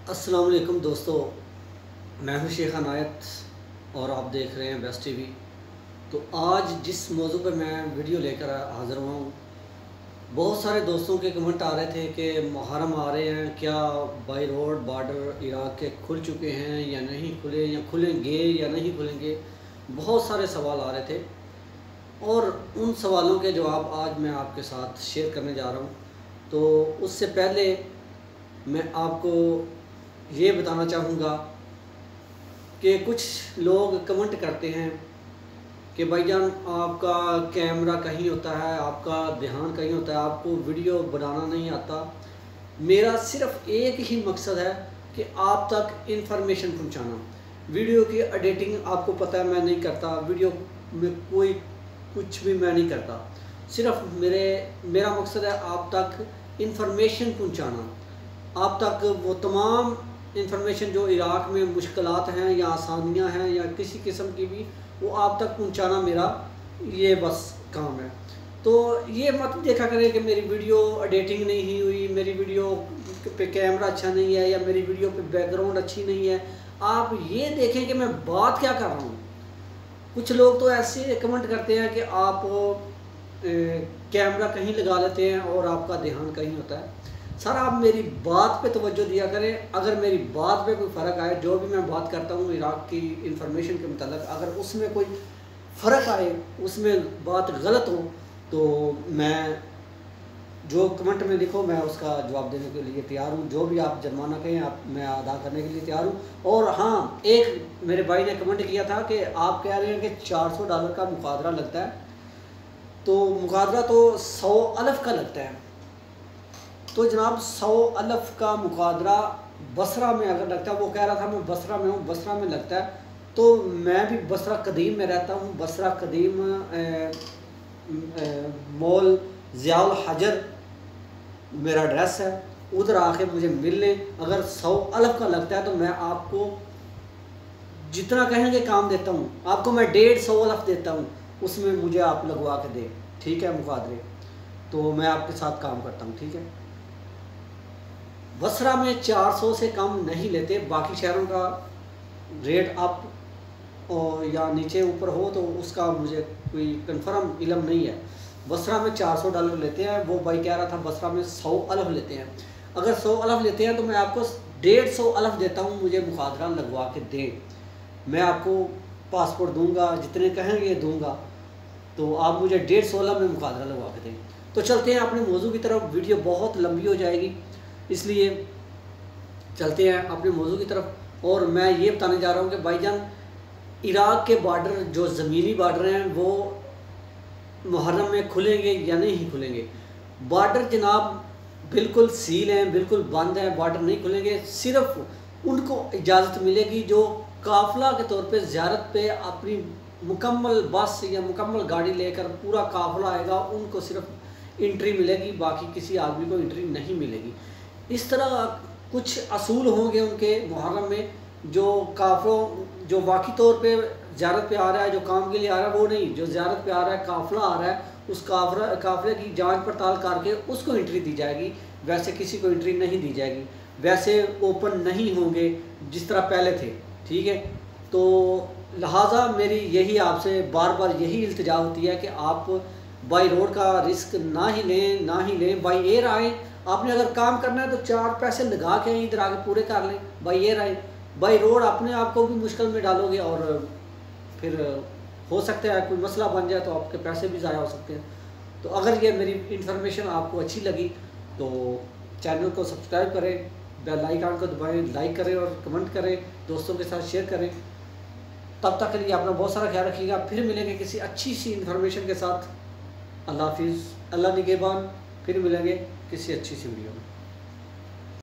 अस्सलाम वालेकुम दोस्तों, मैं हूं शेख अनायत और आप देख रहे हैं बेस्ट टीवी। तो आज जिस मौजू पर मैं वीडियो लेकर हाज़िर हुआ हूँ, बहुत सारे दोस्तों के कमेंट आ रहे थे कि मुहर्रम आ रहे हैं, क्या बाई रोड बॉर्डर इराक़ के खुल चुके हैं या नहीं खुले, या खुलेंगे या नहीं खुलेंगे। बहुत सारे सवाल आ रहे थे और उन सवालों के जवाब आज मैं आपके साथ शेयर करने जा रहा हूँ। तो उससे पहले मैं आपको ये बताना चाहूँगा कि कुछ लोग कमेंट करते हैं कि भाईजान आपका कैमरा कहीं होता है, आपका ध्यान कहीं होता है, आपको वीडियो बनाना नहीं आता। मेरा सिर्फ एक ही मकसद है कि आप तक इंफॉर्मेशन पहुंचाना। वीडियो की एडिटिंग आपको पता है मैं नहीं करता, वीडियो में कोई कुछ भी मैं नहीं करता। सिर्फ मेरा मकसद है आप तक इंफॉर्मेशन पहुंचाना, आप तक वो तमाम इंफॉर्मेशन जो इराक़ में मुश्किलात हैं या आसानियां हैं या किसी किस्म की भी, वो आप तक पहुंचाना मेरा ये बस काम है। तो ये मत देखा करें कि मेरी वीडियो एडिटिंग नहीं हुई, मेरी वीडियो पे कैमरा अच्छा नहीं है या मेरी वीडियो पे बैकग्राउंड अच्छी नहीं है। आप ये देखें कि मैं बात क्या कर रहा हूँ। कुछ लोग तो ऐसे कमेंट करते हैं कि आप कैमरा कहीं लगा लेते हैं और आपका ध्यान कहीं होता है। सर, आप मेरी बात पे तवज्जो दिया करें। अगर मेरी बात पे कोई फ़र्क आए, जो भी मैं बात करता हूँ इराक़ की इंफॉर्मेशन के मतलब, अगर उसमें कोई फ़र्क आए, उसमें बात गलत हो, तो मैं जो कमेंट में लिखो मैं उसका जवाब देने के लिए तैयार हूँ। जो भी आप जुर्माना कहें आप, मैं अदा करने के लिए तैयार हूँ। और हाँ, एक मेरे भाई ने कमेंट किया था कि आप कह रहे हैं कि $400 का मुकादरा लगता है। तो मुकादरा तो 100 अल्फ़ का लगता है। तो जनाब 100 अल्फ़ का मुकादरा बसरा में अगर लगता है, वो कह रहा था मैं बसरा में हूँ, बसरा में लगता है, तो मैं भी बसरा कदीम में रहता हूँ। बसरा कदीम मॉल ज़ियाउल हजर मेरा एड्रेस है, उधर आके मुझे मिल लें। अगर 100 अल्फ़ का लगता है तो मैं आपको जितना कहेंगे काम देता हूँ। आपको मैं 150 अल्फ़ देता हूँ, उसमें मुझे आप लगवा के दें, ठीक है, मुकादरे। तो मैं आपके साथ काम करता हूँ, ठीक है। बसरा में 400 से कम नहीं लेते। बाकी शहरों का रेट अप या नीचे ऊपर हो तो उसका मुझे कोई कंफर्म इल्म नहीं है। बसरा में $400 लेते हैं। वो भाई कह रहा था बसरा में 100 अल्फ़ लेते हैं। अगर 100 अल्फ़ लेते हैं तो मैं आपको 150 अल्फ़ देता हूँ, मुझे मुकादरा लगवा के दें। मैं आपको पासपोर्ट दूंगा, जितने कहेंगे दूंगा। तो आप मुझे 150 अल्फ़ में मुकादरा लगवा के दें। तो चलते हैं अपने मौजू की तरफ। वीडियो बहुत लंबी हो जाएगी, इसलिए चलते हैं अपने मौजू की तरफ। और मैं ये बताने जा रहा हूँ कि भाईजान इराक़ के बॉर्डर जो ज़मीनी बॉर्डर हैं वो मुहर्रम में खुलेंगे या नहीं खुलेंगे। बॉर्डर जनाब बिल्कुल सील हैं, बिल्कुल बंद हैं, बॉर्डर नहीं खुलेंगे। सिर्फ उनको इजाज़त मिलेगी जो काफ़िला के तौर पे ज़ियारत पे अपनी मुकम्मल बस या मुकम्मल गाड़ी लेकर पूरा काफ़िला आएगा, उनको सिर्फ एंट्री मिलेगी, बाकी किसी आदमी को एंट्री नहीं मिलेगी। इस तरह कुछ असूल होंगे उनके मुहर्रम में, जो काफ़िलों जो वाकई तौर पे ज़ियारत पे आ रहा है, जो काम के लिए आ रहा है, वो नहीं, जो ज़ियारत पे आ रहा है, काफ़िला आ रहा है, उस काफ़िले की जांच पड़ताल करके उसको एंट्री दी जाएगी। वैसे किसी को एंट्री नहीं दी जाएगी। वैसे ओपन नहीं होंगे जिस तरह पहले थे, ठीक है। तो लिहाजा मेरी यही आपसे बार बार यही इल्तिजा होती है कि आप बाई रोड का रिस्क ना ही लें, बाई एयर आएँ। आपने अगर काम करना है तो 4 पैसे लगा के इधर आके पूरे कर लें, बाई एयर आए। बाई रोड अपने आप को भी मुश्किल में डालोगे और फिर हो सकता है कोई मसला बन जाए तो आपके पैसे भी ज़ाया हो सकते हैं। तो अगर ये मेरी इन्फॉर्मेशन आपको अच्छी लगी तो चैनल को सब्सक्राइब करें, बेल आइकन को दबाएं, लाइक करें और कमेंट करें, दोस्तों के साथ शेयर करें। तब तक के लिए अपना बहुत सारा ख्याल रखिएगा। फिर मिलेंगे किसी अच्छी सी इन्फॉर्मेशन के साथ। अल्लाह हाफिज़, अल्लाह निगहबान। फिर मिलेंगे किसी अच्छी सी वीडियो में।